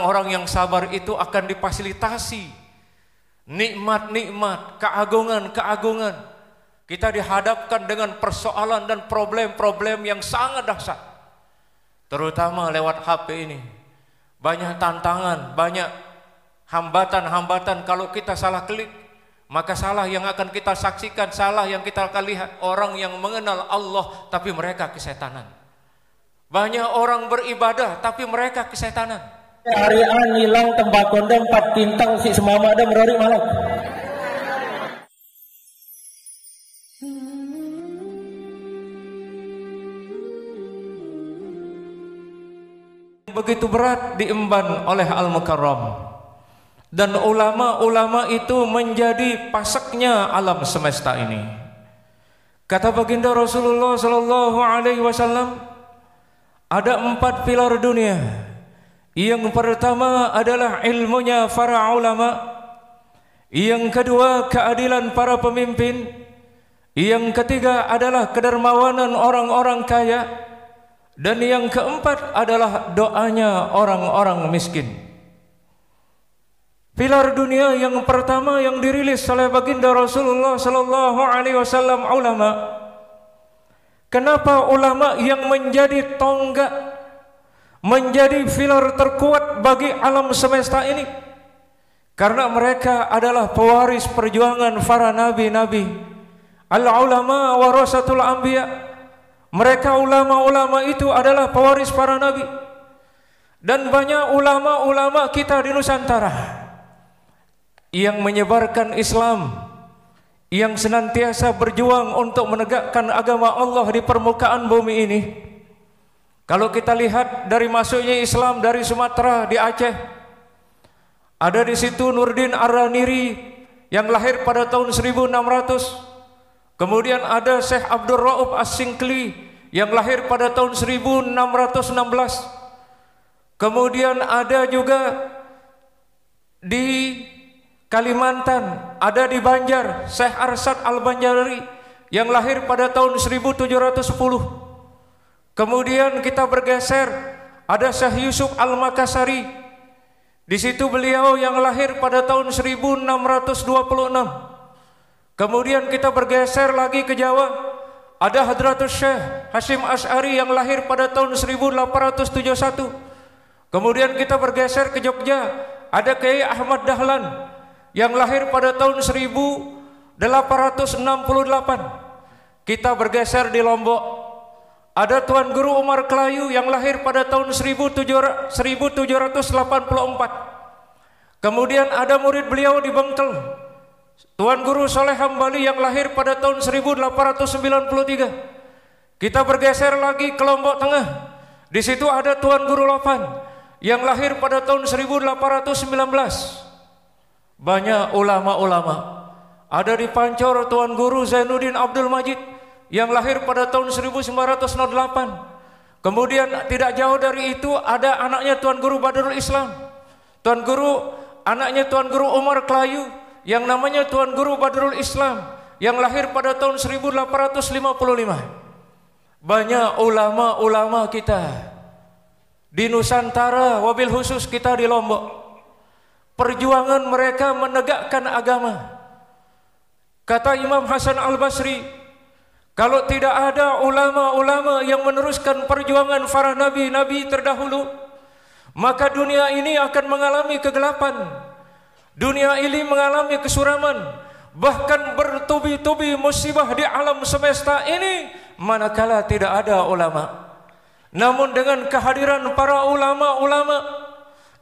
orang-orang yang sabar itu akan difasilitasi nikmat-nikmat, keagungan-keagungan. Kita dihadapkan dengan persoalan dan problem-problem yang sangat dahsyat, terutama lewat HP ini. Banyak tantangan, banyak hambatan-hambatan. Kalau kita salah klik, maka salah yang akan kita saksikan, salah yang kita akan lihat. Orang yang mengenal Allah tapi mereka kesetanan. Banyak orang beribadah tapi mereka kesetanan. Harian hilang tembakau dan 4 tintang si semama ada merori malam. Begitu berat diemban oleh Al-Mukarram, dan ulama-ulama itu menjadi pasaknya alam semesta ini. Kata baginda Rasulullah sallallahu alaihi wasallam, ada 4 pilar dunia. Yang pertama adalah ilmunya para ulama, yang kedua keadilan para pemimpin, yang ketiga adalah kedermawanan orang-orang kaya, dan yang keempat adalah doanya orang-orang miskin. Pilar dunia yang pertama yang dirilis oleh baginda Rasulullah sallallahu alaihi wasallam, ulama. Kenapa ulama yang menjadi tonggak, menjadi pilar terkuat bagi alam semesta ini? Karena mereka adalah pewaris perjuangan para nabi-nabi. Al-ulama warasatul anbiya. Mereka ulama-ulama itu adalah pewaris para nabi. Dan banyak ulama-ulama kita di Nusantara yang menyebarkan Islam, yang senantiasa berjuang untuk menegakkan agama Allah di permukaan bumi ini. Kalau kita lihat dari masuknya Islam dari Sumatera di Aceh, ada di situ Nurdin Ar-Raniri yang lahir pada tahun 1600. Kemudian ada Syekh Abdul Rauf As-Singkli yang lahir pada tahun 1616. Kemudian ada juga di Kalimantan, ada di Banjar Syekh Arsad Al-Banjari yang lahir pada tahun 1710. Kemudian kita bergeser, ada Syekh Yusuf Al-Makassari. Di situ beliau yang lahir pada tahun 1626. Kemudian kita bergeser lagi ke Jawa, ada Hadratus Syekh Hashim Asy'ari yang lahir pada tahun 1871. Kemudian kita bergeser ke Jogja, ada Kiai Ahmad Dahlan yang lahir pada tahun 1868. Kita bergeser di Lombok, ada Tuan Guru Umar Klayu yang lahir pada tahun 1784. Kemudian ada murid beliau di Bengkel, Tuan Guru Soleh Hambali yang lahir pada tahun 1893. Kita bergeser lagi ke Lombok Tengah. Di situ ada Tuan Guru Lopan yang lahir pada tahun 1819. Banyak ulama-ulama. Ada di Pancor Tuan Guru Zainuddin Abdul Majid yang lahir pada tahun 1908. Kemudian tidak jauh dari itu ada anaknya Tuan Guru Badrul Islam. Anaknya Tuan Guru Umar Klayu yang namanya Tuan Guru Badrul Islam yang lahir pada tahun 1855. Banyak ulama-ulama kita di Nusantara, wabil khusus kita di Lombok. Perjuangan mereka menegakkan agama. Kata Imam Hasan Al-Basri, kalau tidak ada ulama-ulama yang meneruskan perjuangan para nabi-nabi terdahulu, maka dunia ini akan mengalami kegelapan. Dunia ini mengalami kesuraman, bahkan bertubi-tubi musibah di alam semesta ini manakala tidak ada ulama. Namun dengan kehadiran para ulama-ulama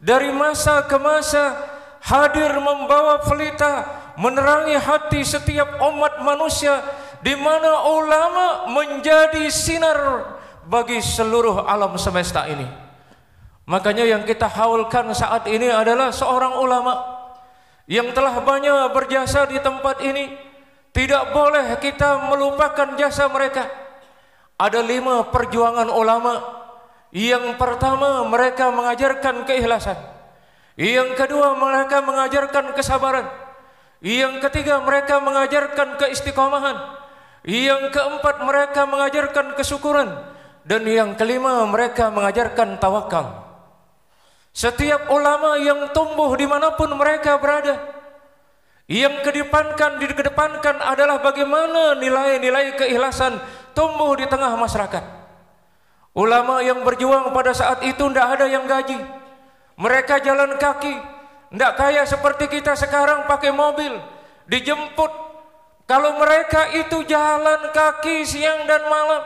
dari masa ke masa hadir membawa pelita menerangi hati setiap umat manusia, di mana ulama menjadi sinar bagi seluruh alam semesta ini. Makanya yang kita haulkan saat ini adalah seorang ulama yang telah banyak berjasa di tempat ini. Tidak boleh kita melupakan jasa mereka. Ada 5 perjuangan ulama. Yang pertama, mereka mengajarkan keikhlasan. Yang kedua, mereka mengajarkan kesabaran. Yang ketiga, mereka mengajarkan keistiqomahan. Yang keempat, mereka mengajarkan kesyukuran. Dan yang kelima, mereka mengajarkan tawakal. Setiap ulama yang tumbuh dimanapun mereka berada, yang dikedepankan adalah bagaimana nilai-nilai keikhlasan tumbuh di tengah masyarakat. Ulama yang berjuang pada saat itu tidak ada yang gaji. Mereka jalan kaki, tidak kaya seperti kita sekarang pakai mobil, dijemput. Kalau mereka itu jalan kaki siang dan malam,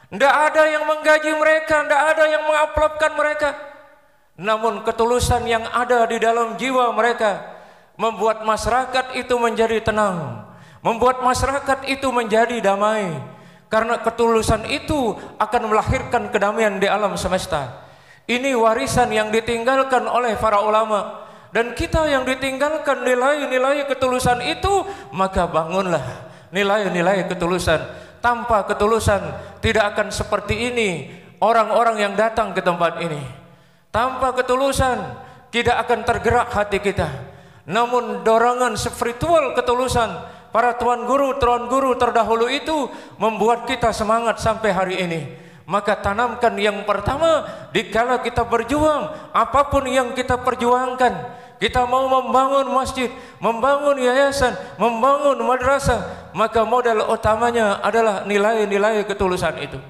tidak ada yang menggaji mereka, tidak ada yang mengaplopkan mereka. Namun ketulusan yang ada di dalam jiwa mereka membuat masyarakat itu menjadi tenang, membuat masyarakat itu menjadi damai. Karena ketulusan itu akan melahirkan kedamaian di alam semesta. Ini warisan yang ditinggalkan oleh para ulama. Dan kita yang ditinggalkan nilai-nilai ketulusan itu, maka bangunlah nilai-nilai ketulusan. Tanpa ketulusan tidak akan seperti ini orang-orang yang datang ke tempat ini. Tanpa ketulusan tidak akan tergerak hati kita. Namun dorongan spiritual ketulusan para tuan guru terdahulu itu membuat kita semangat sampai hari ini. Maka tanamkan yang pertama, dikala kita berjuang, apapun yang kita perjuangkan, kita mau membangun masjid, membangun yayasan, membangun madrasah, maka modal utamanya adalah nilai-nilai ketulusan itu.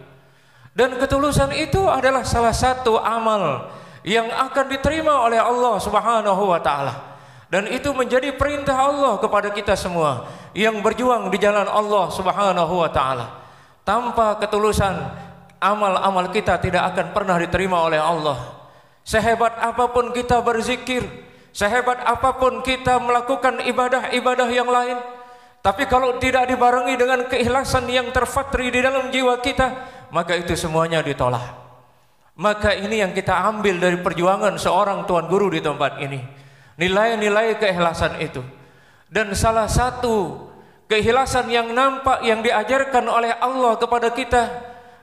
Dan ketulusan itu adalah salah satu amal yang akan diterima oleh Allah Subhanahu wa taala. Dan itu menjadi perintah Allah kepada kita semua yang berjuang di jalan Allah Subhanahu wa taala. Tanpa ketulusan, amal-amal kita tidak akan pernah diterima oleh Allah. Sehebat apapun kita berzikir, sehebat apapun kita melakukan ibadah-ibadah yang lain, tapi kalau tidak dibarengi dengan keikhlasan yang terfatri di dalam jiwa kita, maka itu semuanya ditolak. Maka ini yang kita ambil dari perjuangan seorang tuan guru di tempat ini. Nilai-nilai keikhlasan itu. Dan salah satu keikhlasan yang nampak yang diajarkan oleh Allah kepada kita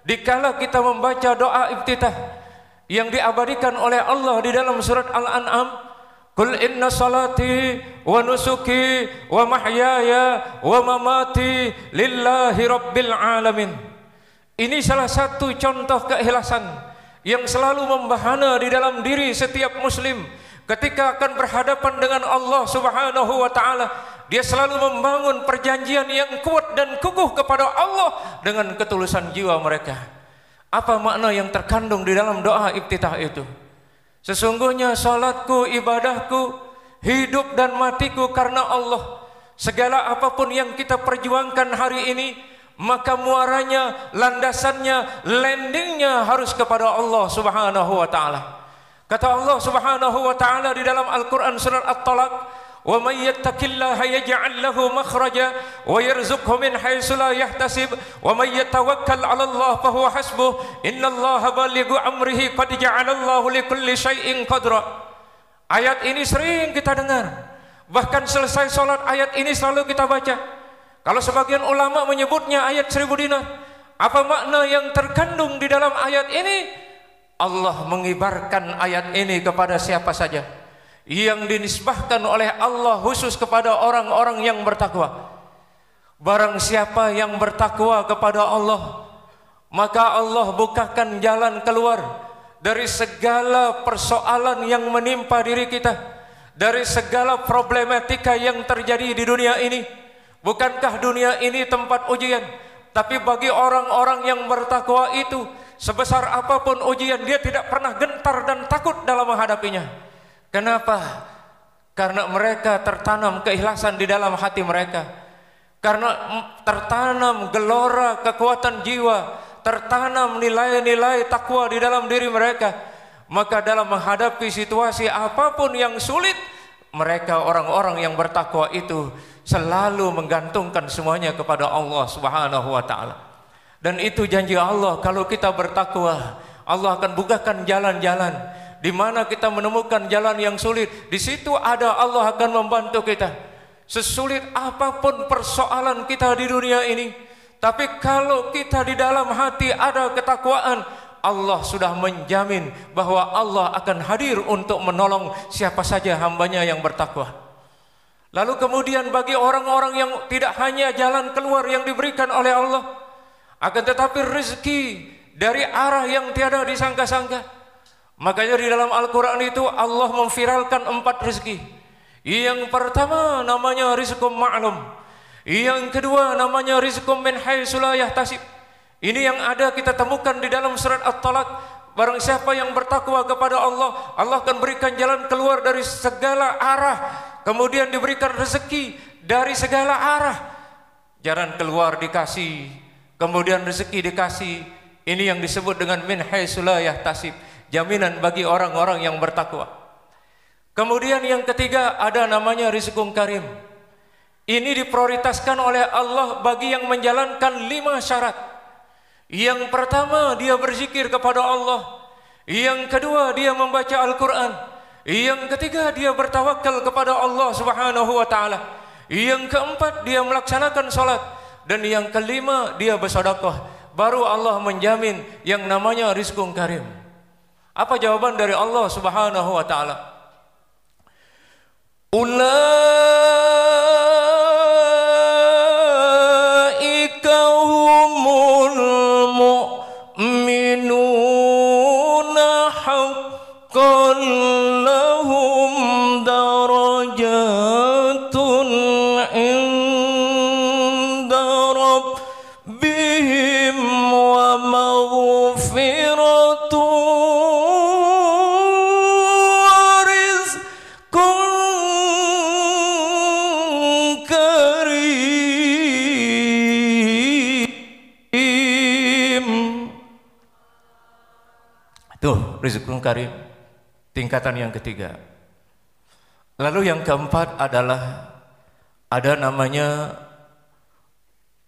dikala kita membaca doa iftitah yang diabadikan oleh Allah di dalam surat Al-An'am, Qul inna salati wa nusuki wa mahyaya wa mamati lillahi rabbil alamin. Ini salah satu contoh keikhlasan yang selalu membahana di dalam diri setiap muslim. Ketika akan berhadapan dengan Allah Subhanahu wa taala, dia selalu membangun perjanjian yang kuat dan kukuh kepada Allah dengan ketulusan jiwa mereka. Apa makna yang terkandung di dalam doa iftitah itu? Sesungguhnya salatku, ibadahku, hidup dan matiku karena Allah. Segala apapun yang kita perjuangkan hari ini, maka muaranya, landasannya, landingnya harus kepada Allah Subhanahu wa taala. Kata Allah Subhanahu wa taala di dalam Al-Qur'an surat At-Talaq, "Wa may yattaqillaha yaj'al lahu makhraja wa yarzuqhu min haitsu la yahtasib wa may yatawakkal 'ala Allah fa huwa hasbuh innallaha balighu amrihi qad ja'ala Allahu likulli syai'in qadra." Ayat ini sering kita dengar. Bahkan selesai salat ayat ini selalu kita baca. Kalau sebagian ulama menyebutnya ayat 1000 dinar. Apa makna yang terkandung di dalam ayat ini? Allah mengibarkan ayat ini kepada siapa saja yang dinisbahkan oleh Allah khusus kepada orang-orang yang bertakwa. Barang siapa yang bertakwa kepada Allah, maka Allah bukakan jalan keluar dari segala persoalan yang menimpa diri kita, dari segala problematika yang terjadi di dunia ini. Bukankah dunia ini tempat ujian? Tapi bagi orang-orang yang bertakwa itu, sebesar apapun ujian, dia tidak pernah gentar dan takut dalam menghadapinya. Kenapa? Karena mereka tertanam keikhlasan di dalam hati mereka. Karena tertanam gelora kekuatan jiwa, tertanam nilai-nilai takwa di dalam diri mereka. Maka dalam menghadapi situasi apapun yang sulit, mereka orang-orang yang bertakwa itu selalu menggantungkan semuanya kepada Allah Subhanahu wa taala. Dan itu janji Allah, kalau kita bertakwa, Allah akan bukakan jalan-jalan. Di mana kita menemukan jalan yang sulit, di situ ada Allah akan membantu kita. Sesulit apapun persoalan kita di dunia ini, tapi kalau kita di dalam hati ada ketakwaan, Allah sudah menjamin bahwa Allah akan hadir untuk menolong siapa saja hambanya yang bertakwa. Lalu kemudian bagi orang-orang yang tidak hanya jalan keluar yang diberikan oleh Allah, akan tetapi rezeki dari arah yang tiada disangka-sangka, Makanya di dalam Al-Quran itu Allah memviralkan 4 rezeki. Yang pertama namanya rizqum ma'lum. Yang kedua namanya rizqum min haitsu la yahtasib. Ini yang ada kita temukan di dalam surat At-Talaq. Barang siapa yang bertakwa kepada Allah, Allah akan berikan jalan keluar dari segala arah. Kemudian diberikan rezeki dari segala arah. Jalan keluar dikasih, kemudian rezeki dikasih. Ini yang disebut dengan min haitsu la yahtasib, jaminan bagi orang-orang yang bertakwa. Kemudian yang ketiga ada namanya rizqun karim. Ini diprioritaskan oleh Allah bagi yang menjalankan 5 syarat. Yang pertama dia berzikir kepada Allah. Yang kedua dia membaca Al-Quran. Yang ketiga dia bertawakal kepada Allah Subhanahu wa ta'ala. Yang keempat dia melaksanakan salat. Dan yang kelima dia bersedekah. Baru Allah menjamin yang namanya rizqun karim. Apa jawaban dari Allah Subhanahu wa ta'ala? Ulaika humul mu'minuna haqqan lahum darajatun inda rabbihim wa maghfiratun wa rizqun karim. Tuh, rizqun karim, tingkatan yang ketiga. Lalu yang keempat adalah ada namanya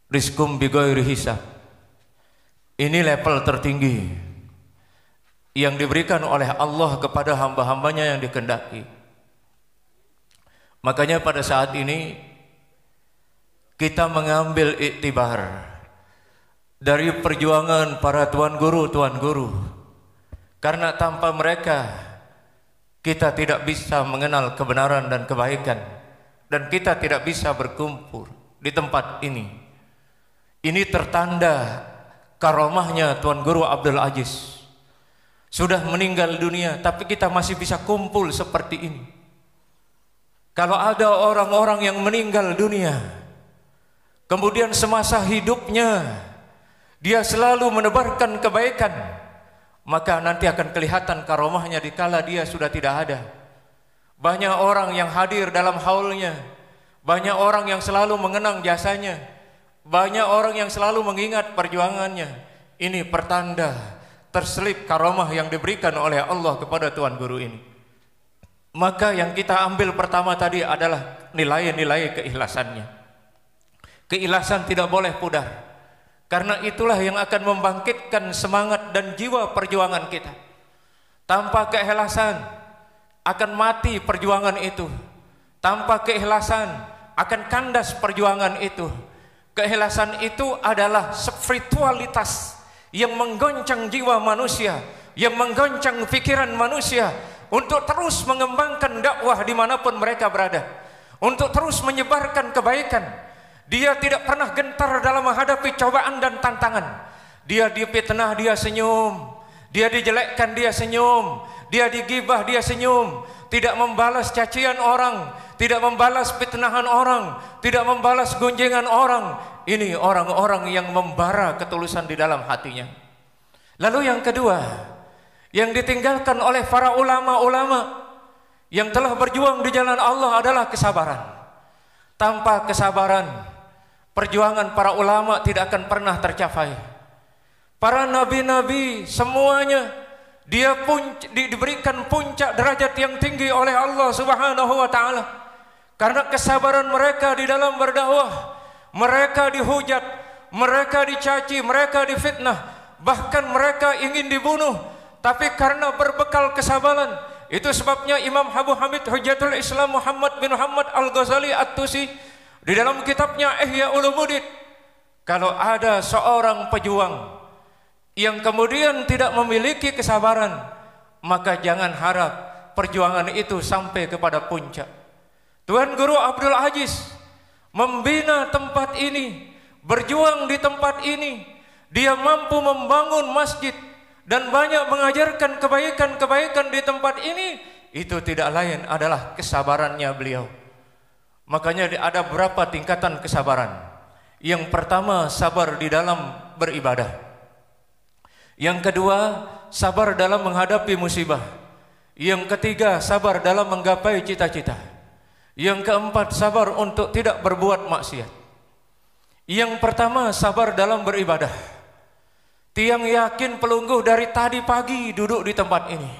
rizqum bighairi hisab. Ini level tertinggi yang diberikan oleh Allah kepada hamba-hambanya yang dikehendaki. Makanya pada saat ini kita mengambil iktibar dari perjuangan para tuan guru. Karena tanpa mereka kita tidak bisa mengenal kebenaran dan kebaikan, dan kita tidak bisa berkumpul di tempat ini. Ini tertanda karomahnya Tuan Guru Abdul Aziz. Sudah meninggal dunia tapi kita masih bisa kumpul seperti ini. Kalau ada orang-orang yang meninggal dunia kemudian semasa hidupnya dia selalu menebarkan kebaikan, maka nanti akan kelihatan karomahnya dikala dia sudah tidak ada. Banyak orang yang hadir dalam haulnya, banyak orang yang selalu mengenang jasanya, banyak orang yang selalu mengingat perjuangannya. Ini pertanda terselip karomah yang diberikan oleh Allah kepada Tuan Guru ini. Maka yang kita ambil pertama tadi adalah nilai-nilai keikhlasannya. Keikhlasan tidak boleh pudar. Karena itulah yang akan membangkitkan semangat dan jiwa perjuangan kita. Tanpa keikhlasan akan mati perjuangan itu. Tanpa keikhlasan akan kandas perjuangan itu. Keikhlasan itu adalah spiritualitas yang menggoncang jiwa manusia, yang menggoncang pikiran manusia untuk terus mengembangkan dakwah dimanapun mereka berada, untuk terus menyebarkan kebaikan. Dia tidak pernah gentar dalam menghadapi cobaan dan tantangan. Dia difitnah, dia senyum. Dia dijelekkan, dia senyum. Dia digibah, dia senyum. Tidak membalas cacian orang, tidak membalas fitnahan orang, tidak membalas gunjingan orang. Ini orang-orang yang membara ketulusan di dalam hatinya. Lalu yang kedua, yang ditinggalkan oleh para ulama-ulama yang telah berjuang di jalan Allah adalah kesabaran. Tanpa kesabaran, perjuangan para ulama tidak akan pernah tercapai. Para nabi-nabi semuanya diberikan puncak derajat yang tinggi oleh Allah Subhanahu wa ta'ala. Karena kesabaran mereka di dalam berdakwah. Mereka dihujat, mereka dicaci, mereka difitnah, bahkan mereka ingin dibunuh. Tapi karena berbekal kesabaran, itu sebabnya Imam Abu Hamid Hujjatul Islam Muhammad bin Muhammad Al-Ghazali At-Tusi di dalam kitabnya Ihya Ulumuddin, kalau ada seorang pejuang yang kemudian tidak memiliki kesabaran, maka jangan harap perjuangan itu sampai kepada puncak. Tuan Guru Abdul Aziz membina tempat ini, berjuang di tempat ini. Dia mampu membangun masjid dan banyak mengajarkan kebaikan-kebaikan di tempat ini, itu tidak lain adalah kesabarannya beliau. Makanya ada beberapa tingkatan kesabaran. Yang pertama, sabar di dalam beribadah. Yang kedua, sabar dalam menghadapi musibah. Yang ketiga, sabar dalam menggapai cita-cita. Yang keempat, sabar untuk tidak berbuat maksiat. Yang pertama, sabar dalam beribadah. Tiang yakin pelungguh dari tadi pagi duduk di tempat ini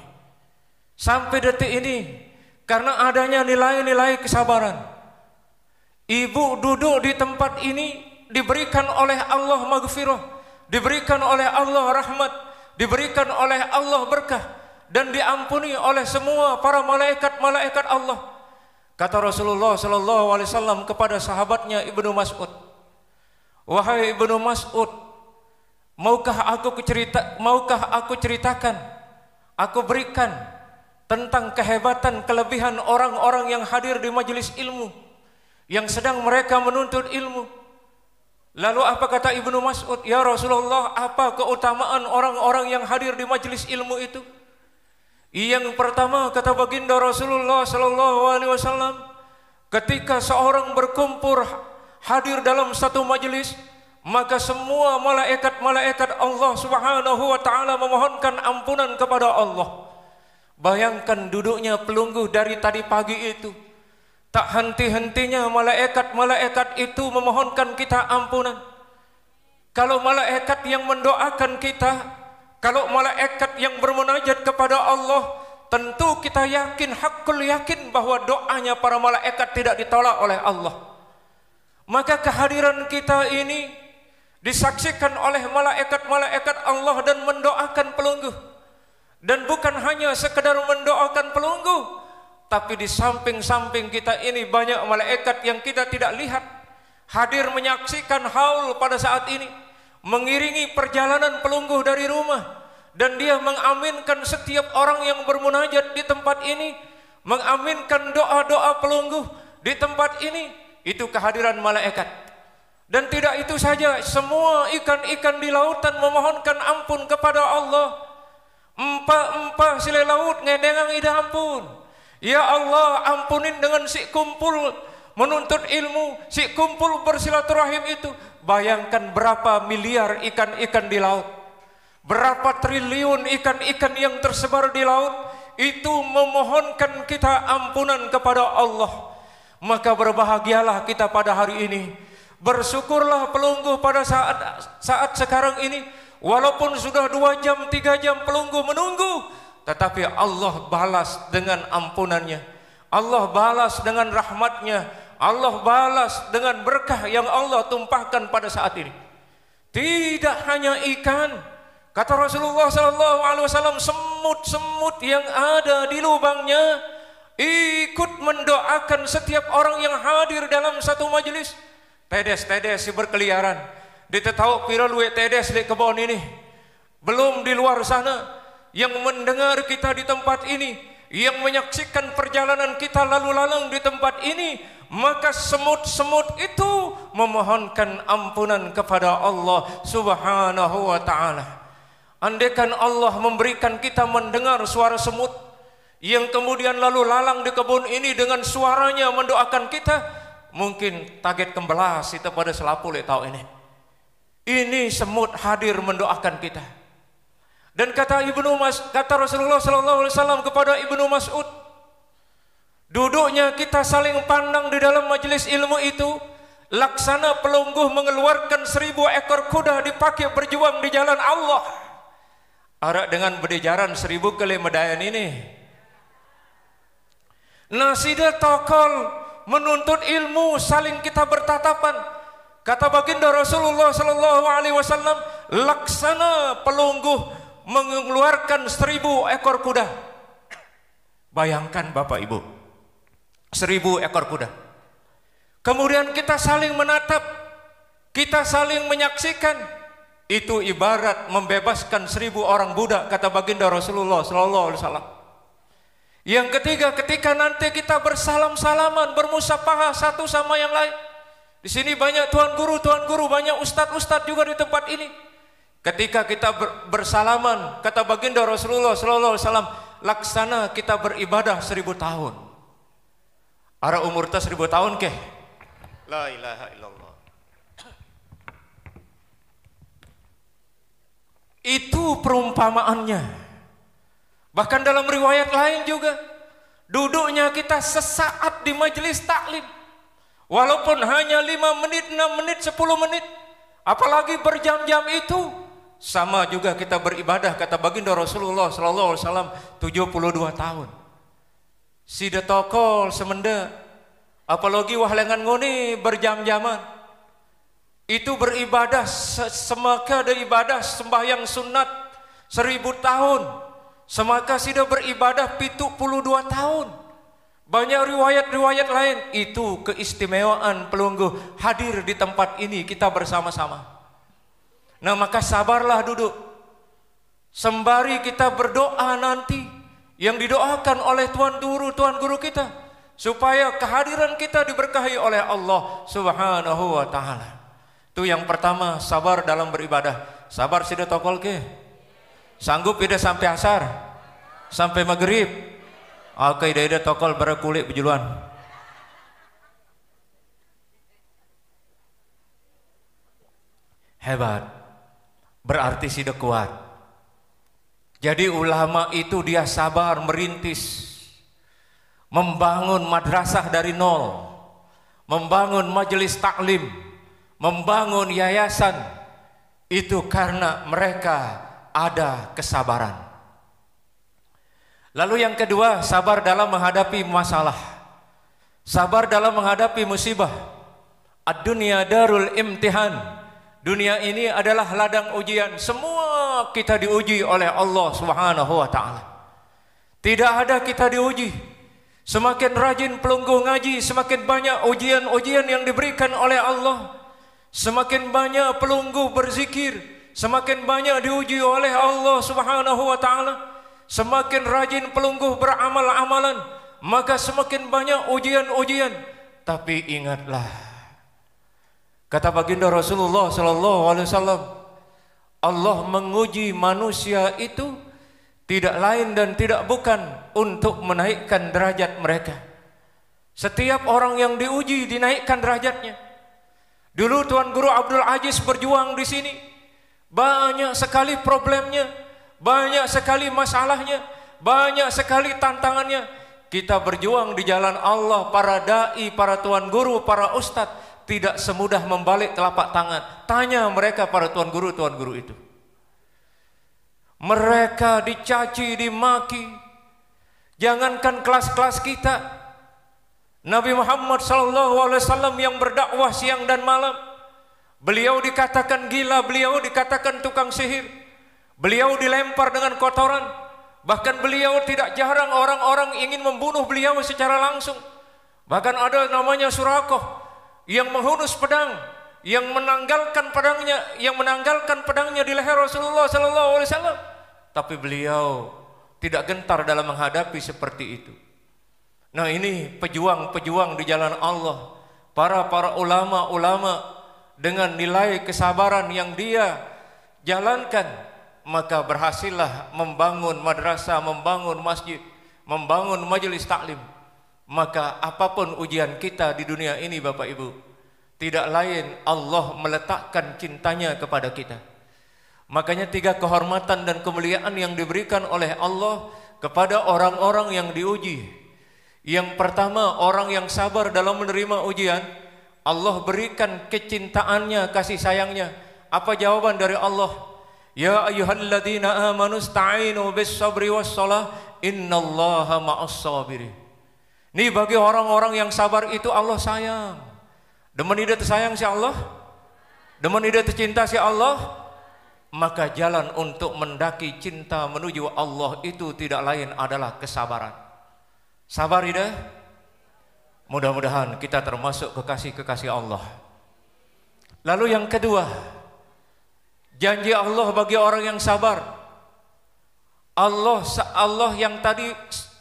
sampai detik ini karena adanya nilai-nilai kesabaran. Ibu duduk di tempat ini diberikan oleh Allah maghfirah, diberikan oleh Allah rahmat, diberikan oleh Allah berkah, dan diampuni oleh semua para malaikat-malaikat Allah. Kata Rasulullah sallallahu alaihi wasallam kepada sahabatnya Ibnu Mas'ud, "Wahai Ibnu Mas'ud, maukah aku ceritakan, aku berikan tentang kehebatan kelebihan orang-orang yang hadir di majelis ilmu, yang sedang mereka menuntut ilmu?" Lalu apa kata Ibnu Mas'ud? "Ya Rasulullah, apa keutamaan orang-orang yang hadir di majelis ilmu itu?" Yang pertama, kata baginda Rasulullah sallallahu alaihi wasallam, ketika seorang berkumpul hadir dalam satu majelis, maka semua malaikat-malaikat Allah Subhanahu wa taala memohonkan ampunan kepada Allah. Bayangkan duduknya pelungguh dari tadi pagi itu, tak henti-hentinya malaikat-malaikat itu memohonkan kita ampunan. Kalau malaikat yang mendoakan kita, kalau malaikat yang bermunajat kepada Allah, tentu kita yakin, hakul yakin bahwa doanya para malaikat tidak ditolak oleh Allah. Maka kehadiran kita ini disaksikan oleh malaikat-malaikat Allah dan mendoakan pelungguh. Dan bukan hanya sekedar mendoakan pelungguh, tapi di samping-samping kita ini banyak malaikat yang kita tidak lihat hadir menyaksikan haul pada saat ini, mengiringi perjalanan pelungguh dari rumah, dan dia mengaminkan setiap orang yang bermunajat di tempat ini, mengaminkan doa-doa pelungguh di tempat ini. Itu kehadiran malaikat. Dan tidak itu saja, semua ikan-ikan di lautan memohonkan ampun kepada Allah. Empah-empah sile laut ngedengang ida ampun. Ya Allah, ampunin dengan si kumpul menuntut ilmu, si kumpul bersilaturahim itu. Bayangkan berapa miliar ikan-ikan di laut, berapa triliun ikan-ikan yang tersebar di laut, itu memohonkan kita ampunan kepada Allah. Maka berbahagialah kita pada hari ini, bersyukurlah pelungguh pada saat sekarang ini, walaupun sudah 2 jam 3 jam pelungguh menunggu, tetapi Allah balas dengan ampunannya, Allah balas dengan rahmatnya, Allah balas dengan berkah yang Allah tumpahkan pada saat ini. Tidak hanya ikan, kata Rasulullah SAW, semut-semut yang ada di lubangnya ikut mendoakan setiap orang yang hadir dalam satu majelis. Tedes-tedes si berkeliaran di tetau piralue tedes di kebun ini, belum di luar sana, yang mendengar kita di tempat ini, yang menyaksikan perjalanan kita lalu lalang di tempat ini. Maka semut-semut itu memohonkan ampunan kepada Allah Subhanahu wa ta'ala. Andaikan Allah memberikan kita mendengar suara semut yang kemudian lalu lalang di kebun ini dengan suaranya mendoakan kita, mungkin target kembelas itu pada selapu tahu ini. Ini semut hadir mendoakan kita. Dan kata Rasulullah SAW kepada Ibnu Mas'ud, duduknya kita saling pandang di dalam majelis ilmu itu laksana pelungguh mengeluarkan 1000 ekor kuda dipakai berjuang di jalan Allah. Arak dengan berjaran 1000 kali medayan ini. Nasidah tokol menuntut ilmu, saling kita bertatapan. Kata baginda Rasulullah SAW, laksana pelungguh mengeluarkan 1000 ekor kuda. Bayangkan Bapak Ibu, 1000 ekor kuda. Kemudian kita saling menatap, kita saling menyaksikan. Itu ibarat membebaskan 1000 orang budak, kata baginda Rasulullah SAW. Yang ketiga, ketika nanti kita bersalam-salaman, bermusafahah satu sama yang lain. Di sini banyak tuan guru, banyak ustadz juga di tempat ini. Ketika kita bersalaman, kata baginda Rasulullah sallallahu alaihi wasallam, laksana kita beribadah 1000 tahun. Ara umur ta 1000 tahun ke? La ilaha illallah. Itu perumpamaannya. Bahkan dalam riwayat lain juga, duduknya kita sesaat di majelis taklim, walaupun hanya 5 menit, 6 menit, 10 menit, apalagi berjam-jam itu, sama juga kita beribadah, kata baginda Rasulullah sallallahu alaihi wasallam, 72 tahun. Sida tokol semenda, apalagi wahlengan ngoni berjam-jaman. Itu beribadah semaka ada ibadah sembahyang sunat 1000 tahun. Semaka sida beribadah 72 tahun. Banyak riwayat-riwayat lain. Itu keistimewaan pelungguh hadir di tempat ini kita bersama-sama. Nah, maka sabarlah duduk. Sembari kita berdoa nanti yang didoakan oleh tuan guru kita, supaya kehadiran kita diberkahi oleh Allah Subhanahu wa taala. Itu yang pertama, sabar dalam beribadah. Sabar sida tokol ke? Sanggup tidak sampai asar? Sampai maghrib? Oke, ida tokol berakulik bejuluan. Hebat. Berarti sida kuat. Jadi ulama itu dia sabar merintis, membangun madrasah dari nol, membangun majelis taklim, membangun yayasan, itu karena mereka ada kesabaran. Lalu yang kedua, sabar dalam menghadapi masalah, sabar dalam menghadapi musibah. Ad-dunya darul imtihan. Dunia ini adalah ladang ujian. Semua kita diuji oleh Allah Subhanahu wa taala. Tidak ada kita diuji. Semakin rajin pelungguh ngaji, semakin banyak ujian-ujian yang diberikan oleh Allah. Semakin banyak pelungguh berzikir, semakin banyak diuji oleh Allah Subhanahu wa taala. Semakin rajin pelungguh beramal-amalan, maka semakin banyak ujian-ujian. Tapi ingatlah, kata baginda Rasulullah sallallahu alaihi wasallam, Allah menguji manusia itu tidak lain dan tidak bukan untuk menaikkan derajat mereka. Setiap orang yang diuji dinaikkan derajatnya. Dulu Tuan Guru Abdul Aziz berjuang di sini, banyak sekali problemnya, banyak sekali masalahnya, banyak sekali tantangannya. Kita berjuang di jalan Allah, para dai, para tuan guru, para ustadz, tidak semudah membalik telapak tangan. Tanya mereka para tuan guru itu. Mereka dicaci, dimaki. Jangankan kelas-kelas kita, Nabi Muhammad SAW yang berdakwah siang dan malam, beliau dikatakan gila, beliau dikatakan tukang sihir, beliau dilempar dengan kotoran. Bahkan beliau tidak jarang orang-orang ingin membunuh beliau secara langsung. Bahkan ada namanya Surakoh yang menghunus pedang, yang menanggalkan pedangnya di leher Rasulullah SAW. Tapi beliau tidak gentar dalam menghadapi seperti itu. Nah, ini pejuang-pejuang di jalan Allah, para ulama-ulama dengan nilai kesabaran yang dia jalankan, maka berhasillah membangun madrasah, membangun masjid, membangun majelis taklim. Maka apapun ujian kita di dunia ini Bapak Ibu, tidak lain Allah meletakkan cintanya kepada kita. Makanya 3 kehormatan dan kemuliaan yang diberikan oleh Allah kepada orang-orang yang diuji. Yang pertama, orang yang sabar dalam menerima ujian, Allah berikan kecintaannya, kasih sayangnya. Apa jawaban dari Allah? Ya ayyuhalladzina amanu ista'inu bis-sabri was-shalah innallaha ma'as-sabirin. Ini bagi orang-orang yang sabar itu Allah sayang. Demen ida tersayang si Allah, demen ida tercinta si Allah, maka jalan untuk mendaki cinta menuju Allah itu tidak lain adalah kesabaran. Sabar ida? Mudah-mudahan kita termasuk kekasih-kekasih Allah. Lalu yang kedua, janji Allah bagi orang yang sabar. Allah yang tadi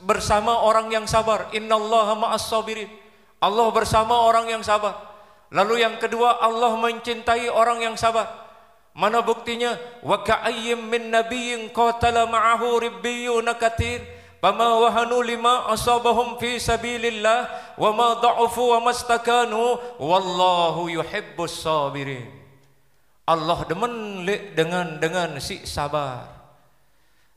bersama orang yang sabar. Innallaha ma'as-sabirin. Allah bersama orang yang sabar. Lalu yang kedua, Allah mencintai orang yang sabar. Mana buktinya? Wa ka'ayyim min nabiyyin qatala ma'ahu ribbiyuna katsir fama wahanu lima asabahum fi sabilillah wa ma dha'ufu wa mastakanu wallahu yuhibbus sabirin. Allah demen dengan si sabar.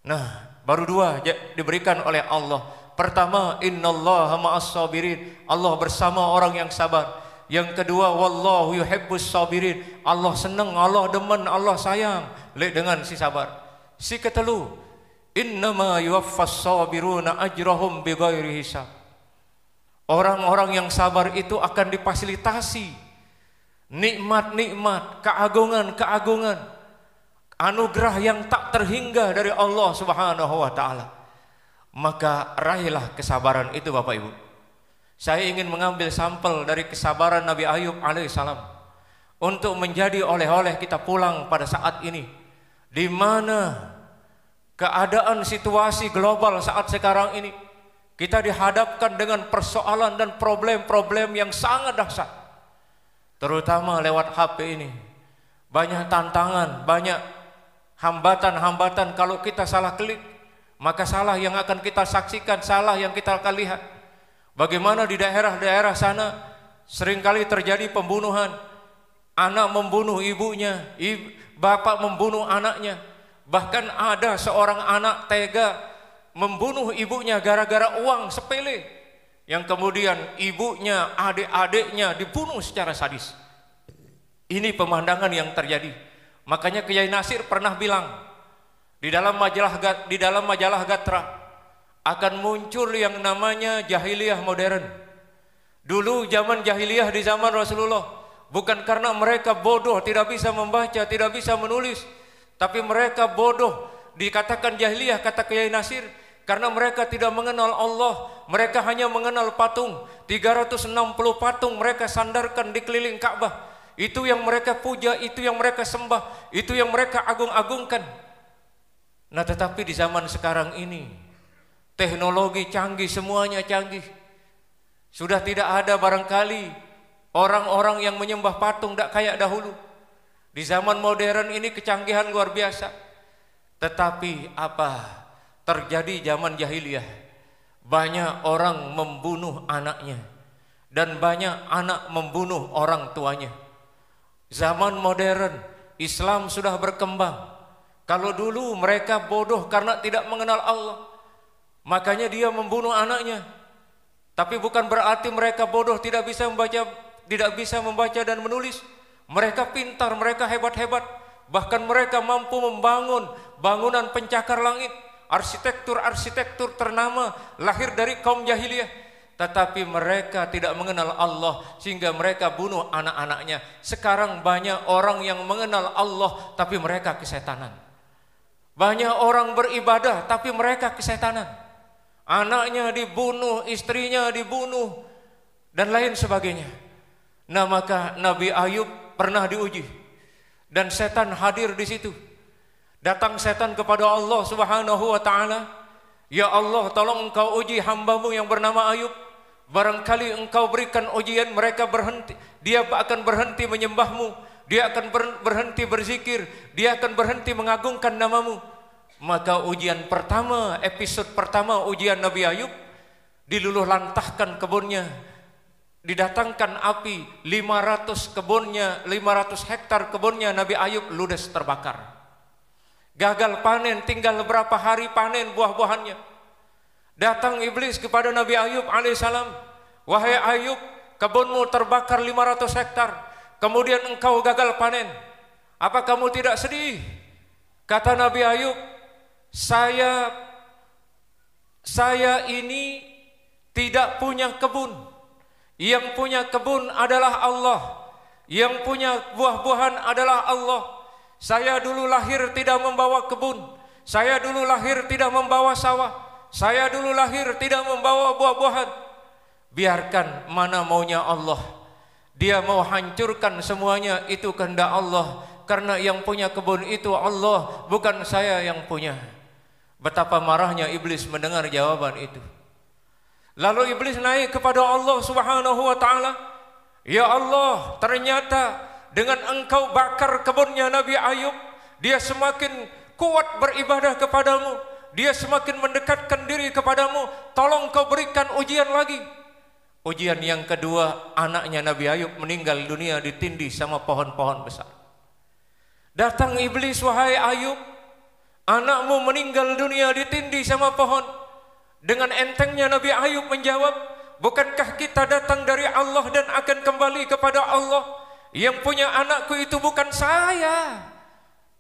Nah, baru dua diberikan oleh Allah. Pertama, innallaha ma'as sabirin. Allah bersama orang yang sabar. Yang kedua, wallahu yuhibbus sabirin. Allah senang, Allah demen, Allah sayang dengan si sabar. Si ketelu, innama yuwaffas sabiruna ajrahum bighairi hisab. Orang-orang yang sabar itu akan difasilitasi nikmat-nikmat, keagungan-keagungan, anugerah yang tak terhingga dari Allah Subhanahu wa taala. Maka raihlah kesabaran itu Bapak Ibu. Saya ingin mengambil sampel dari kesabaran Nabi Ayub alaihissalam untuk menjadi oleh-oleh kita pulang pada saat ini, di mana keadaan situasi global saat sekarang ini kita dihadapkan dengan persoalan dan problem-problem yang sangat dahsyat, terutama lewat HP ini. Banyak tantangan, banyak hambatan-hambatan. Kalau kita salah klik, maka salah yang akan kita saksikan, salah yang kita akan lihat. Bagaimana di daerah-daerah sana seringkali terjadi pembunuhan, anak membunuh ibunya, bapak membunuh anaknya. Bahkan ada seorang anak tega membunuh ibunya gara-gara uang sepele, yang kemudian ibunya, adik-adiknya dibunuh secara sadis. Ini pemandangan yang terjadi. Makanya Kyai Nasir pernah bilang di dalam majalah Gatra akan muncul yang namanya jahiliyah modern. Dulu zaman jahiliyah di zaman Rasulullah, bukan karena mereka bodoh, tidak bisa membaca, tidak bisa menulis, tapi mereka bodoh, dikatakan jahiliyah kata Kyai Nasir, karena mereka tidak mengenal Allah. Mereka hanya mengenal patung. 360 patung mereka sandarkan di keliling Ka'bah. Itu yang mereka puja, itu yang mereka sembah, itu yang mereka agung-agungkan. Nah, tetapi di zaman sekarang ini teknologi canggih, semuanya canggih. Sudah tidak ada barangkali orang-orang yang menyembah patung tidak kayak dahulu. Di zaman modern ini kecanggihan luar biasa. Tetapi apa terjadi zaman jahiliyah? Banyak orang membunuh anaknya dan banyak anak membunuh orang tuanya. Zaman modern, Islam sudah berkembang. Kalau dulu mereka bodoh karena tidak mengenal Allah, makanya dia membunuh anaknya. Tapi bukan berarti mereka bodoh, tidak bisa membaca dan menulis. Mereka pintar, mereka hebat-hebat. Bahkan mereka mampu membangun bangunan pencakar langit, arsitektur ternama lahir dari kaum jahiliyah. Tetapi mereka tidak mengenal Allah sehingga mereka bunuh anak-anaknya. Sekarang banyak orang yang mengenal Allah tapi mereka kesetanan. Banyak orang beribadah tapi mereka kesetanan. Anaknya dibunuh, istrinya dibunuh, dan lain sebagainya. Nah, maka Nabi Ayub pernah diuji dan setan hadir di situ. Datang setan kepada Allah Subhanahu wa taala, "Ya Allah, tolong engkau uji hambamu yang bernama Ayub. Barangkali engkau berikan ujian, mereka berhenti, dia akan berhenti menyembahmu, dia akan berhenti berzikir, dia akan berhenti mengagungkan namamu." Maka ujian pertama, episode pertama ujian Nabi Ayub, diluluh lantahkan kebunnya, didatangkan api, 500 hektar kebunnya Nabi Ayub ludes terbakar. Gagal panen, tinggal beberapa hari panen buah-buahannya. Datang iblis kepada Nabi Ayub alaihissalam, "Wahai Ayub, kebunmu terbakar 500 hektar, kemudian engkau gagal panen. Apa kamu tidak sedih?" Kata Nabi Ayub, Saya ini tidak punya kebun. Yang punya kebun adalah Allah. Yang punya buah-buahan adalah Allah. Saya dulu lahir tidak membawa kebun. Saya dulu lahir tidak membawa sawah. Saya dulu lahir tidak membawa buah-buahan. Biarkan, mana maunya Allah. Dia mau hancurkan semuanya, itu kehendak Allah. Karena yang punya kebun itu Allah, bukan saya yang punya. Betapa marahnya iblis mendengar jawaban itu. Lalu iblis naik kepada Allah Subhanahu wa taala, "Ya Allah, ternyata dengan engkau bakar kebunnya Nabi Ayub, dia semakin kuat beribadah kepadamu, dia semakin mendekatkan diri kepadamu. Tolong kau berikan ujian lagi. Ujian yang kedua, anaknya Nabi Ayub meninggal dunia ditindih sama pohon-pohon besar. Datang iblis, wahai Ayub, anakmu meninggal dunia ditindih sama pohon. Dengan entengnya Nabi Ayub menjawab, bukankah kita datang dari Allah dan akan kembali kepada Allah? Yang punya anakku itu bukan saya,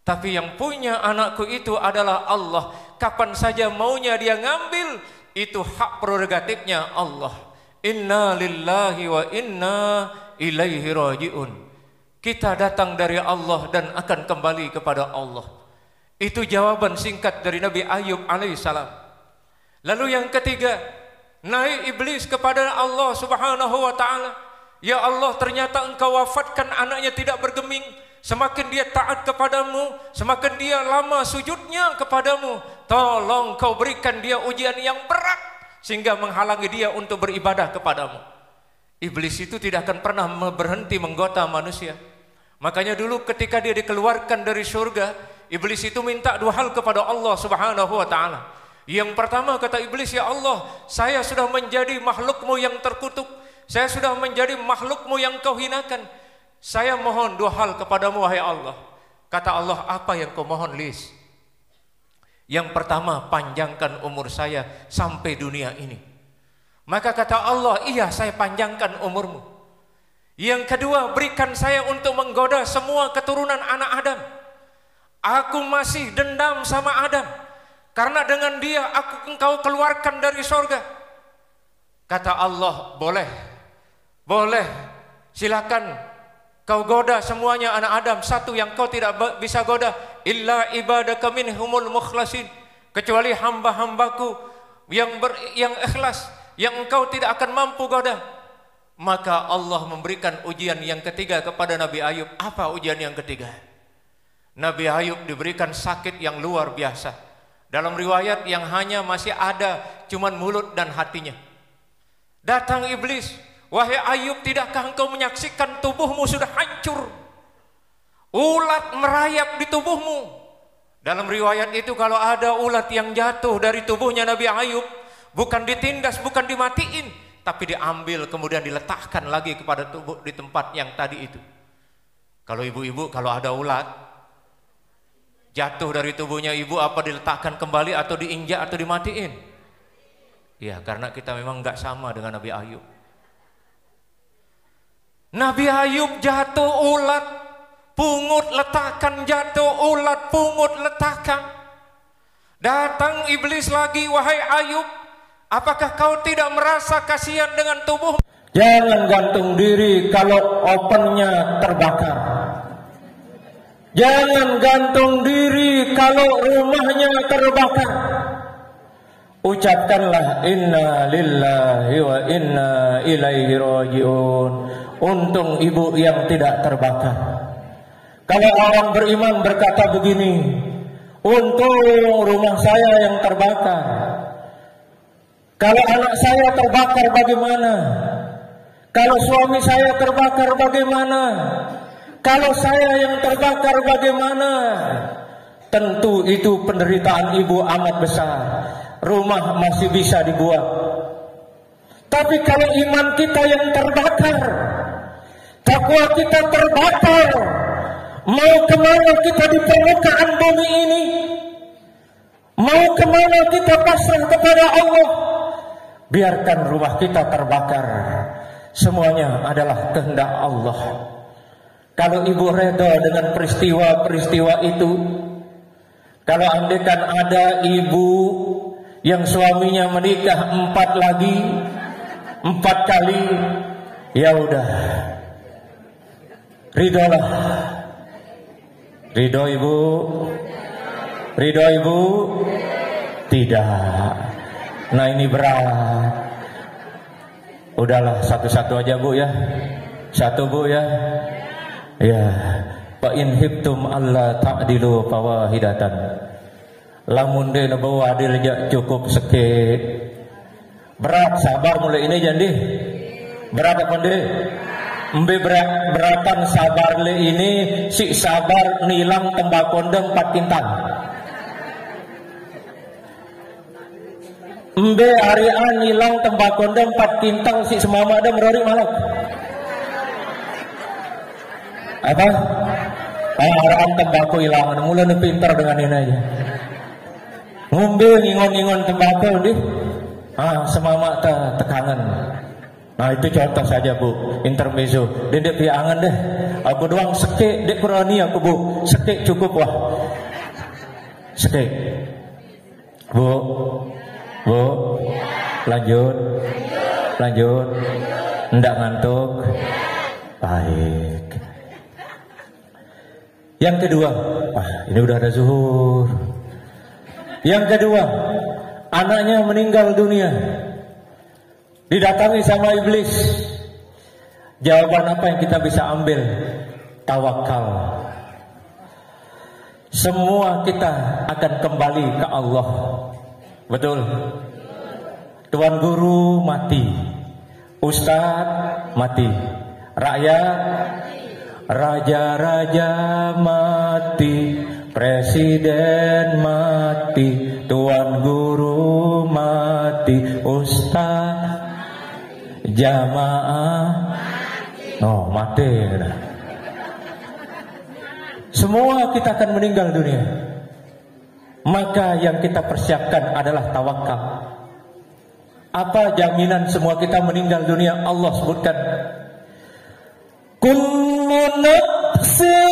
tapi yang punya anakku itu adalah Allah. Kapan saja maunya dia ngambil, itu hak prerogatifnya Allah. Inna lillahi wa inna ilaihi raji'un. Kita datang dari Allah dan akan kembali kepada Allah. Itu jawaban singkat dari Nabi Ayub alaihissalam. Lalu yang ketiga, naik iblis kepada Allah subhanahu wa ta'ala. Ya Allah, ternyata engkau wafatkan anaknya tidak bergeming. Semakin dia taat kepadamu, semakin dia lama sujudnya kepadamu. Tolong kau berikan dia ujian yang berat, sehingga menghalangi dia untuk beribadah kepadamu. Iblis itu tidak akan pernah berhenti menggoda manusia. Makanya dulu ketika dia dikeluarkan dari surga, iblis itu minta dua hal kepada Allah subhanahu wa ta'ala. Yang pertama kata iblis, ya Allah, saya sudah menjadi makhlukmu yang terkutuk, saya sudah menjadi makhlukmu yang kau hinakan. Saya mohon dua hal kepadamu wahai Allah. Kata Allah, apa yang kau mohon Lis? Yang pertama, panjangkan umur saya sampai dunia ini. Maka kata Allah, iya saya panjangkan umurmu. Yang kedua, berikan saya untuk menggoda semua keturunan anak Adam. Aku masih dendam sama Adam, karena dengan dia engkau keluarkan dari surga. Kata Allah, boleh, silakan kau goda semuanya anak Adam. Satu yang kau tidak bisa goda, illa ibadaka minhumul mukhlasin, kecuali hamba-hambaku yang ikhlas, yang engkau tidak akan mampu goda. Maka Allah memberikan ujian yang ketiga kepada Nabi Ayub. Apa ujian yang ketiga? Nabi Ayub diberikan sakit yang luar biasa. Dalam riwayat yang hanya masih ada cuman mulut dan hatinya. Datang iblis, wahai Ayub, tidakkah engkau menyaksikan tubuhmu sudah hancur? Ulat merayap di tubuhmu. Dalam riwayat itu kalau ada ulat yang jatuh dari tubuhnya Nabi Ayub, bukan ditindas, bukan dimatiin, tapi diambil kemudian diletakkan lagi kepada tubuh di tempat yang tadi itu. Kalau ibu-ibu, kalau ada ulat jatuh dari tubuhnya ibu, apa diletakkan kembali atau diinjak atau dimatiin? Ya, karena kita memang nggak sama dengan Nabi Ayub. Nabi Ayub jatuh ulat, pungut letakkan, jatuh ulat, pungut letakkan. Datang iblis lagi, wahai Ayub, apakah kau tidak merasa kasihan dengan tubuh? Jangan gantung diri kalau opennya terbakar. Jangan gantung diri kalau rumahnya terbakar. Ucapkanlah inna lillahi wa inna ilaihi raji'un. Untung ibu yang tidak terbakar. Kalau orang beriman berkata begini, untung rumah saya yang terbakar. Kalau anak saya terbakar bagaimana? Kalau suami saya terbakar bagaimana? Kalau saya yang terbakar bagaimana? Tentu itu penderitaan ibu amat besar. Rumah masih bisa dibuat. Tapi kalau iman kita yang terbakar, takwa kita terbakar, mau kemana kita di permukaan bumi ini? Mau kemana kita pasrah kepada Allah? Biarkan rumah kita terbakar. Semuanya adalah kehendak Allah. Kalau ibu reda dengan peristiwa-peristiwa itu, kalau andaikan ada ibu yang suaminya menikah 4 kali, ya udah, ridolah. Ridho ibu? Ridho ibu? Tidak. Nah ini berat. Udahlah, satu-satu aja bu ya. Satu bu ya. Ya, fa in hibtum alla ta'dilu fawahidatan. Lamun de bawa adil ja cukup sekit. Berat, sabar mulai ini jadi. Berat apa deh? Embe beratan sabar le ini si sabar nilang tembakondem 4 kintal. Embe harian nilang tembakondem 4 kintal si semama ada merori malak. Apa? Harian tembakau hilangan, mulai pintar dengan ini aja. Ngombe ngingon-ngingon tembakau di, semama tekangan. Nah itu contoh saja bu, intermezzo. Dek piangan deh, aku doang sekek, dek kurani aku bu, sekek cukup wah, sekek. Bu, lanjut, ndak ngantuk, baik. Yang kedua, ini udah ada zuhur. Yang kedua, anaknya meninggal dunia. Didatangi sama iblis. Jawaban apa yang kita bisa ambil? Tawakal. Semua kita akan kembali ke Allah. Betul. Tuan guru mati, ustadz mati, rakyat, raja-raja mati, presiden mati, tuan guru mati, ustadz, jamaah mati. Semua kita akan meninggal dunia. Maka yang kita persiapkan adalah tawakal. Apa jaminan semua kita meninggal dunia? Allah sebutkan, kullu nafsin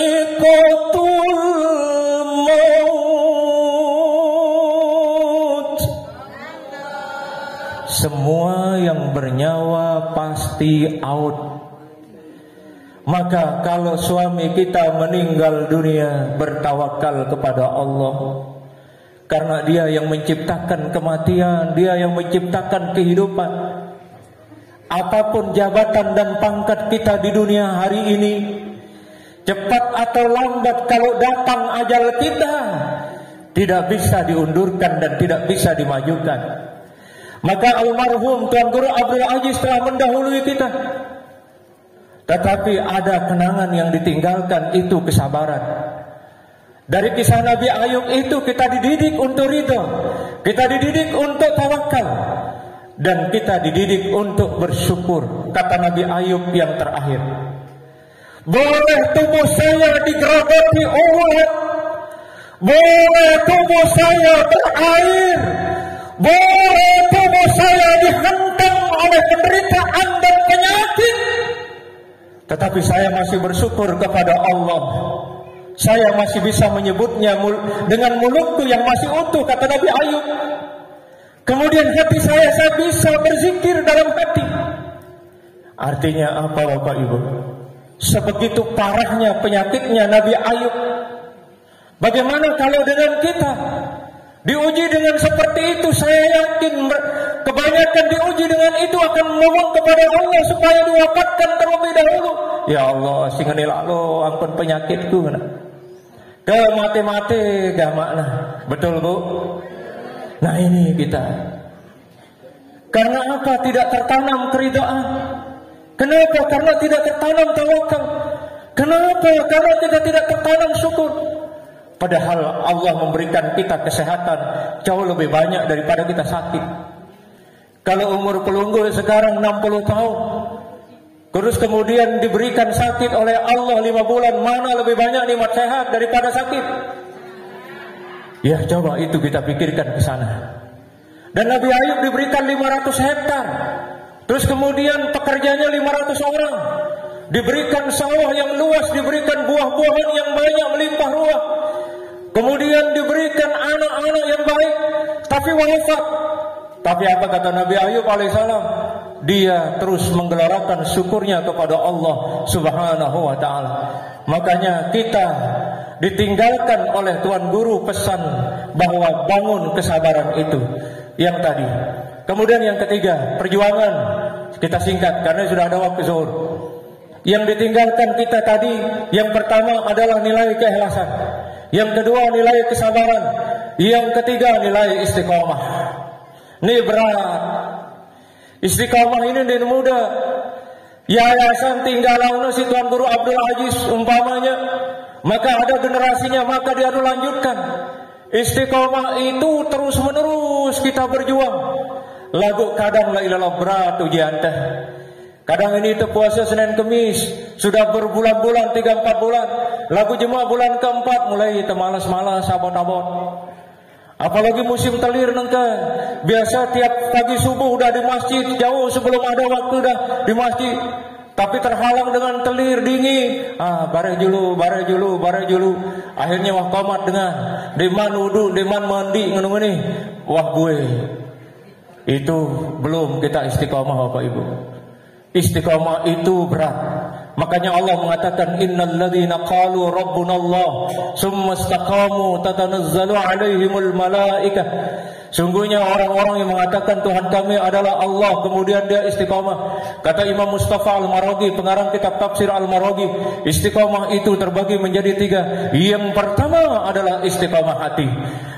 dha'iqatul maut. Semua yang bernyawa pasti out. Maka kalau suami kita meninggal dunia, bertawakal kepada Allah. Karena dia yang menciptakan kematian, dia yang menciptakan kehidupan. Apapun jabatan dan pangkat kita di dunia hari ini, cepat atau lambat kalau datang ajal kita, tidak bisa diundurkan dan tidak bisa dimajukan. Maka almarhum Tuan Guru Abdul Aziz telah mendahului kita. Tetapi ada kenangan yang ditinggalkan, itu kesabaran. Dari kisah Nabi Ayub itu kita dididik untuk ridho, kita dididik untuk tawakal, dan kita dididik untuk bersyukur. Kata Nabi Ayub yang terakhir, boleh tubuh saya digerogoti ulat, boleh tubuh saya berair, boleh tubuh saya dihantam oleh penderitaan dan penyakit, tetapi saya masih bersyukur kepada Allah. Saya masih bisa menyebutnya dengan mulutku yang masih utuh, kata Nabi Ayub. Kemudian hati saya bisa berzikir dalam hati. Artinya apa Bapak Ibu? Sebegitu parahnya penyakitnya Nabi Ayub. Bagaimana kalau dengan kita? Diuji dengan seperti itu, saya yakin kebanyakan diuji dengan itu akan memohon kepada Allah supaya diwafatkan terlebih dahulu. Ya Allah, singenil lo ampun penyakitku. Ke mati-mati gak makna. Betul bu? Nah ini kita. Karena apa? Tidak tertanam keridhaan. Kenapa? Karena tidak tertanam tawakal. Kenapa? Karena kita tidak tertanam syukur. Padahal Allah memberikan kita kesehatan jauh lebih banyak daripada kita sakit. Kalau umur pelunggul sekarang 60 tahun, terus kemudian diberikan sakit oleh Allah 5 bulan, mana lebih banyak nikmat sehat daripada sakit? Ya coba itu kita pikirkan ke sana. Dan Nabi Ayub diberikan 500 hektar. Terus kemudian pekerjanya 500 orang. Diberikan sawah yang luas, diberikan buah-buahan yang banyak melimpah ruah. Kemudian diberikan anak-anak yang baik, tapi wafat. Tapi apa kata Nabi Ayub alaihissalam? Dia terus menggelarkan syukurnya kepada Allah Subhanahu wa ta'ala. Makanya kita ditinggalkan oleh Tuan Guru pesan bahwa bangun kesabaran itu. Yang tadi. Kemudian yang ketiga, perjuangan. Kita singkat karena sudah ada waktu zuhur. Yang ditinggalkan kita tadi, yang pertama adalah nilai keikhlasan. Yang kedua nilai kesabaran. Yang ketiga nilai istiqomah. Ini berat. Istiqomah ini tidak mudah. Yayasan tinggalan si Tuan Guru Abdul Aziz umpamanya, maka ada generasinya, maka dia lanjutkan. Istiqomah itu terus menerus kita berjuang. Lagu kadang la ilallah berat ujian teh. Kadang ini itu puasa Senin Kemis, sudah berbulan-bulan 3-4 bulan. Lagu jemaah bulan keempat mulai malas-malas abot-abot. Apalagi musim telir nengkan. Biasa tiap pagi subuh udah di masjid, jauh sebelum ada waktu dah di masjid. Tapi terhalang dengan telir dingin. Bare julu. Akhirnya wah komat dengan deman wudu, deman mandi ngene-ngene. Wah gue. Itu belum kita istiqomah Bapak Ibu. Istiqomah itu berat. Makanya Allah mengatakan innal ladzina qalu rabbunallah summa istaqamu tatanazzalu alaihimul malaikah. Sungguhnya orang-orang yang mengatakan Tuhan kami adalah Allah, kemudian dia istiqamah. Kata Imam Mustafa Al-Maraghi, pengarang kitab tafsir Al-Maraghi, istiqamah itu terbagi menjadi 3. Yang pertama adalah istiqamah hati,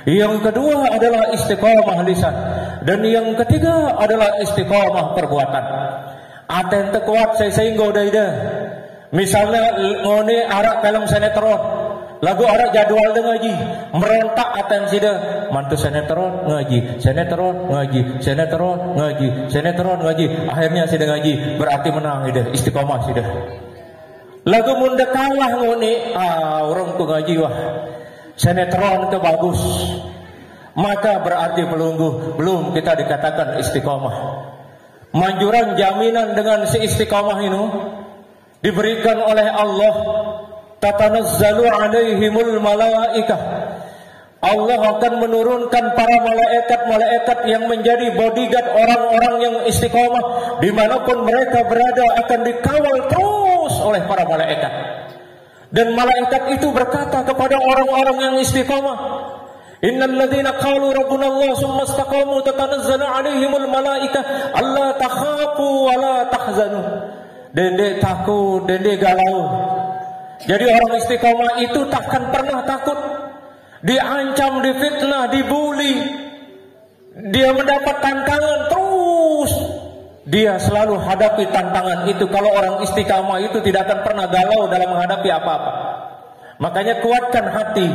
yang kedua adalah istiqamah lisan, dan yang ketiga adalah istiqamah perbuatan. Aten tekuat saya sehingga udah ida. Misalnya ngone arak film sinetron, lagu arak jadwal de ngaji, merontak aten sida, mantu sinetron ngaji, sinetron ngaji, akhirnya sida ngaji, berarti menang ida, istiqomah sida. Lagu munda kalah ngone, orang tu ngaji wah, sinetron ke bagus, maka berarti belum kita dikatakan istiqomah. Manjuran jaminan dengan si istiqamah ini diberikan oleh Allah. Tatanazzalu alaihimul malaikah. Allah akan menurunkan para malaikat-malaikat yang menjadi bodyguard orang-orang yang istiqamah. Dimanapun mereka berada akan dikawal terus oleh para malaikat. Dan malaikat itu berkata kepada orang-orang yang istiqamah, innal ladzina qalu rabbuna Allah summa istaqamu tatanazzalu alaihimul malaikah alla takhafu wa la tahzanu. Dende takut, dende galau. Jadi orang istiqamah itu takkan pernah takut diancam, difitnah, dibuli. Dia mendapat tantangan terus. Dia selalu hadapi tantangan itu. Kalau orang istiqamah itu tidak akan pernah galau dalam menghadapi apa-apa. Makanya kuatkan hati.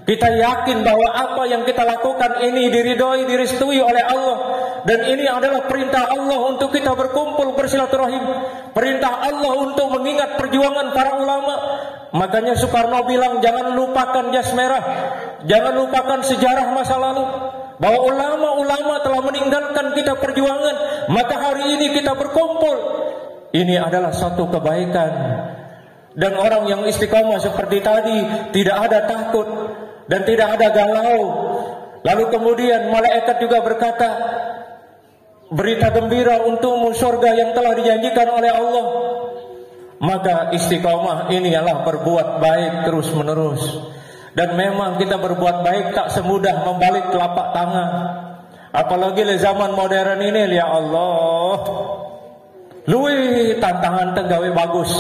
Kita yakin bahwa apa yang kita lakukan ini diridhoi, direstui oleh Allah. Dan ini adalah perintah Allah untuk kita berkumpul bersilaturahim. Perintah Allah untuk mengingat perjuangan para ulama. Makanya Soekarno bilang jangan lupakan jas merah, jangan lupakan sejarah masa lalu. Bahwa ulama-ulama telah meninggalkan kita perjuangan. Maka hari ini kita berkumpul. Ini adalah satu kebaikan. Dan orang yang istiqamah seperti tadi tidak ada takut dan tidak ada galau. Lalu kemudian malaikat juga berkata, berita gembira untukmu surga yang telah dijanjikan oleh Allah. Maka istiqamah ini adalah berbuat baik terus menerus. Dan memang kita berbuat baik tak semudah membalik telapak tangan. Apalagi di zaman modern ini, ya Allah, luwih tantangan tegawe bagus.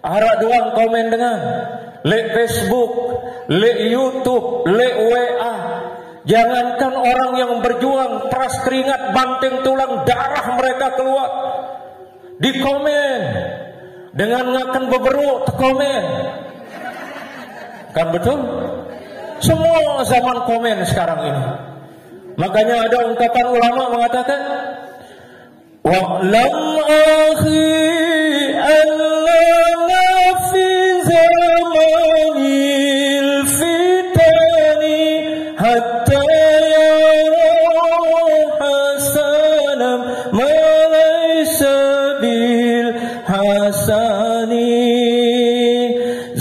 Harap doang komen dengan le Facebook, le YouTube, le WA. Jangankan orang yang berjuang peras keringat, banting tulang, darah mereka keluar, di komen dengan ngaken beberuk komen. Kan betul? Semua zaman komen sekarang ini. Makanya ada ungkapan ulama mengatakan, wa'lam akhi annana fi zamanil fitani hatta yara hasanam ma laysa bil hasani.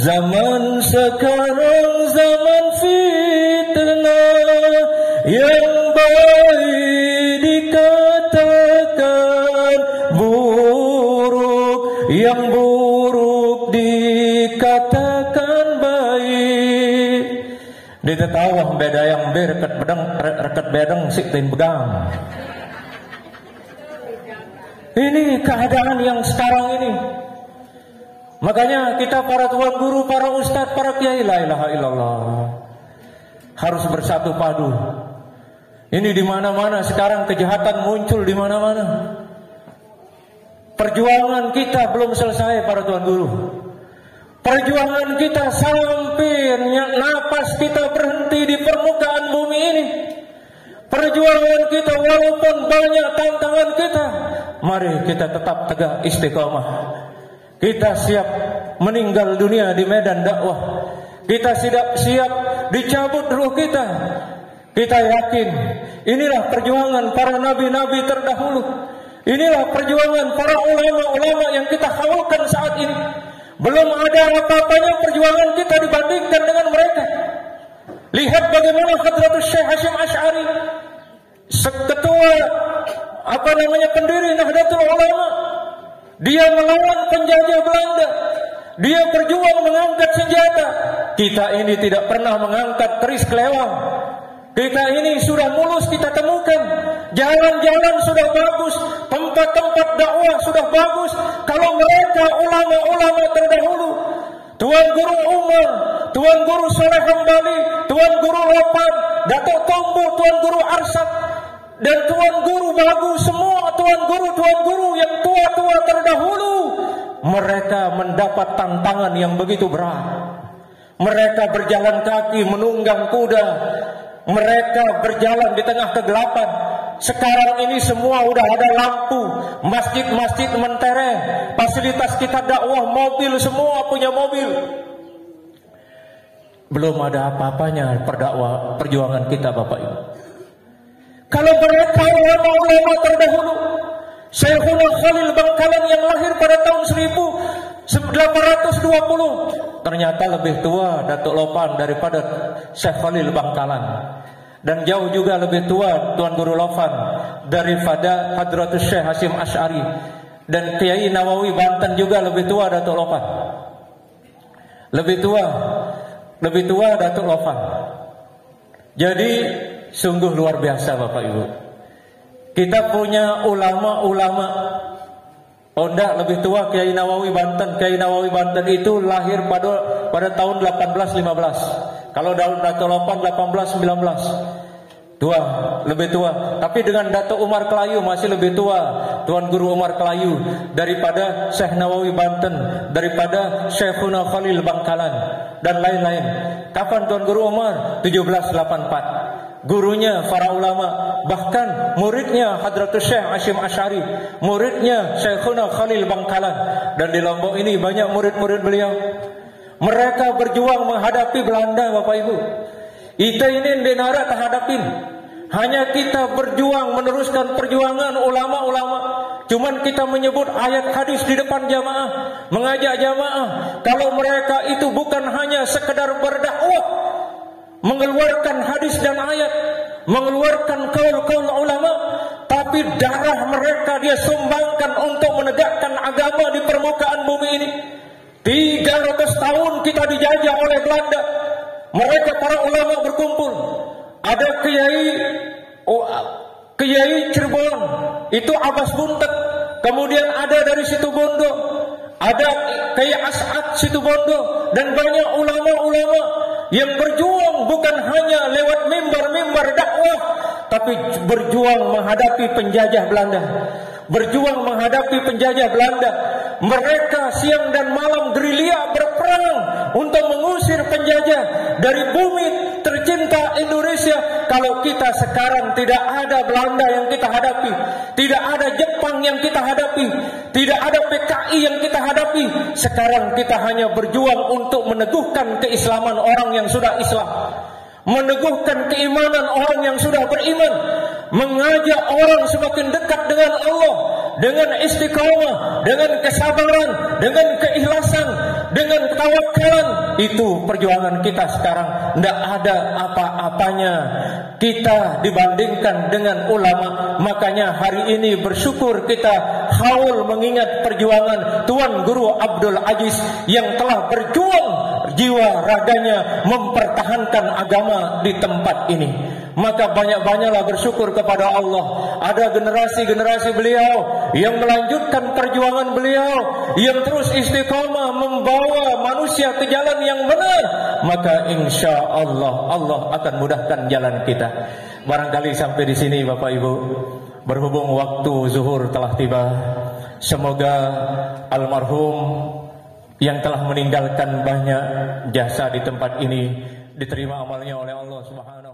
Zaman sekarang zaman fitnah, yang baik dikatakan buruk, yang buruk dikatakan baik. Ditetawah beda yang rekat bedeng sik tin begang. Ini keadaan yang sekarang ini. Makanya kita para tuan guru, para ustadz, para kiai, la ilaha illallah, harus bersatu padu. Ini di mana-mana sekarang kejahatan muncul di mana-mana. Perjuangan kita belum selesai para tuan guru. Perjuangan kita sampai napas kita berhenti di permukaan bumi ini. Perjuangan kita walaupun banyak tantangan kita, mari kita tetap tegak istiqamah. Kita siap meninggal dunia di medan dakwah. Kita siap dicabut ruh kita. Kita yakin inilah perjuangan para nabi-nabi terdahulu. Inilah perjuangan para ulama-ulama yang kita haulkan saat ini. Belum ada apa-apanya perjuangan kita dibandingkan dengan mereka. Lihat bagaimana Hadratus Syekh Hasyim Asy'ari, ketua pendiri Nahdlatul Ulama, dia melawan penjajah Belanda. Dia berjuang mengangkat senjata. Kita ini tidak pernah mengangkat keris kelewang. Kita ini sudah mulus kita temukan. Jalan-jalan sudah bagus, tempat-tempat dakwah sudah bagus. Kalau mereka ulama-ulama terdahulu, Tuan Guru Umar, Tuan Guru Soleh Hambali, Tuan Guru Lopan, Datuk Tombo, Tuan Guru Arsad, dan Tuan Guru Bagu, semua Tuan Guru yang tua-tua terdahulu, mereka mendapat tantangan yang begitu berat. Mereka berjalan kaki, menunggang kuda. Mereka berjalan di tengah kegelapan. Sekarang ini semua udah ada lampu, masjid-masjid mentereng, fasilitas kita dakwah, mobil, semua punya mobil. Belum ada apa-apanya perjuangan kita, Bapak Ibu. Kalau mereka ulama-ulama terdahulu, Syekhuna Khalil Bangkalan yang lahir pada tahun 1820, ternyata lebih tua Datuk Lopan daripada Syekh Khalil Bangkalan. Dan jauh juga lebih tua Tuan Guru Lopan daripada Hadratus Syekh Hasyim Asy'ari. Dan Kiai Nawawi Banten juga lebih tua Datuk Lopan. Lebih tua Datuk Lopan. Jadi sungguh luar biasa Bapak Ibu. Kita punya ulama-ulama. Ondak lebih tua Kiai Nawawi Banten. Kiai Nawawi Banten itu lahir pada tahun 1815. Kalau Datuk Lopan 1819. Lebih tua. Tapi dengan Datuk Umar Kelayu masih lebih tua. Tuan Guru Umar Kelayu daripada Syekh Nawawi Banten, daripada Syekhuna Khalil Bangkalan dan lain-lain. Kapan Tuan Guru Umar? 1784. Gurunya para ulama, bahkan muridnya Hadratus Syekh Hasyim Asy'ari, muridnya Syekhuna Khalil Bangkalan. Dan di Lombok ini banyak murid-murid beliau. Mereka berjuang menghadapi Belanda, Bapak Ibu. Kita ini denara tak hadapin. Hanya kita berjuang meneruskan perjuangan ulama-ulama. Cuman kita menyebut ayat hadis di depan jamaah, mengajak jamaah. Kalau mereka itu bukan hanya sekedar berdakwah, mengeluarkan hadis dan ayat, mengeluarkan kaul-kaul ulama, tapi darah mereka dia sumbangkan untuk menegakkan agama di permukaan bumi ini. 300 tahun kita dijajah oleh Belanda. Mereka para ulama berkumpul. Ada Kiai Cirebon, itu Abbas Buntet. Kemudian ada dari Situbondo, ada Kiai As'ad Situbondo, dan banyak ulama-ulama yang berjuang bukan hanya lewat mimbar-mimbar dakwah, tapi berjuang menghadapi penjajah Belanda. Berjuang menghadapi penjajah Belanda. Mereka siang dan malam gerilya berperang untuk mengusir penjajah dari bumi tercinta Indonesia. Kalau kita sekarang tidak ada Belanda yang kita hadapi, tidak ada Jepang yang kita hadapi, tidak ada PKI yang kita hadapi. Sekarang kita hanya berjuang untuk meneguhkan keislaman orang yang sudah Islam, meneguhkan keimanan orang yang sudah beriman, mengajak orang semakin dekat dengan Allah dengan istiqamah, dengan kesabaran, dengan keikhlasan, dengan ketawakalan. Itu perjuangan kita sekarang. Tidak ada apa-apanya kita dibandingkan dengan ulama. Makanya hari ini bersyukur kita haul mengingat perjuangan Tuan Guru Abdul Aziz yang telah berjuang jiwa raganya mempertahankan agama di tempat ini. Maka banyak-banyaklah bersyukur kepada Allah. Ada generasi-generasi beliau yang melanjutkan perjuangan beliau, yang terus istiqamah membawa manusia ke jalan yang benar. Maka insya Allah Allah akan mudahkan jalan kita. Barangkali sampai di sini Bapak Ibu. Berhubung waktu zuhur telah tiba, semoga almarhum yang telah meninggalkan banyak jasa di tempat ini diterima amalnya oleh Allah Subhanahu